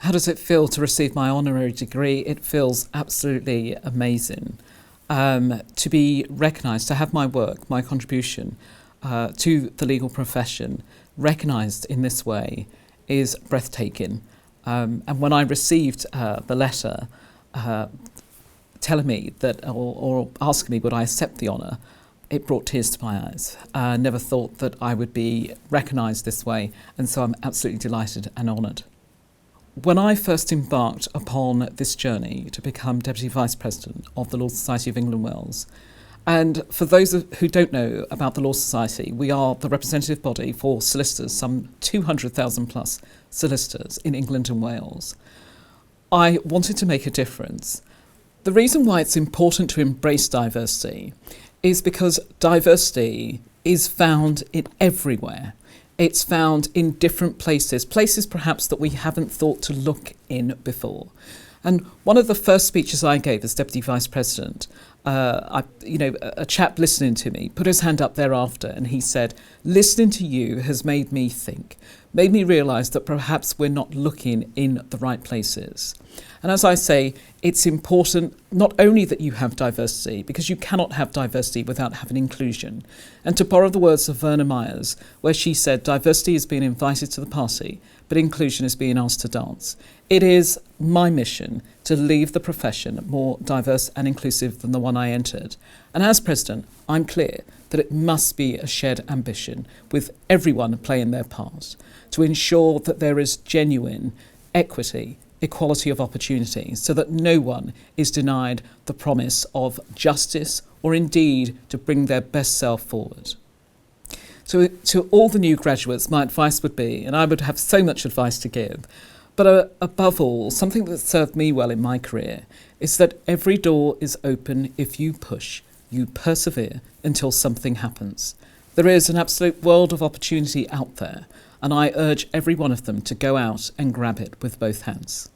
How does it feel to receive my honorary degree? It feels absolutely amazing. To be recognised, to have my work, my contribution to the legal profession recognised in this way is breathtaking. And when I received the letter telling me that, or asking me would I accept the honour, it brought tears to my eyes. I never thought that I would be recognised this way, and so I'm absolutely delighted and honoured. When I first embarked upon this journey to become Deputy Vice President of the Law Society of England and Wales, and for those who don't know about the Law Society, we are the representative body for solicitors, some 200,000 plus solicitors in England and Wales, I wanted to make a difference. The reason why it's important to embrace diversity is because diversity is found in everywhere. It's found in different places perhaps that we haven't thought to look in before. And one of the first speeches I gave as Deputy Vice President, a chap listening to me put his hand up thereafter and he said, listening to you has made me think, made me realise that perhaps we're not looking in the right places. And as I say, it's important not only that you have diversity, because you cannot have diversity without having inclusion. And to borrow the words of Verna Myers, where she said, diversity is being invited to the party, but inclusion is being asked to dance. It is my mission to leave the profession more diverse and inclusive than the one I entered. And as President, I'm clear that it must be a shared ambition with everyone playing their part to ensure that there is genuine equity, equality of opportunity, so that no one is denied the promise of justice or indeed to bring their best self forward. So to all the new graduates, my advice would be, and I would have so much advice to give, but above all, something that served me well in my career is that every door is open if you push, you persevere until something happens. There is an absolute world of opportunity out there, and I urge every one of them to go out and grab it with both hands.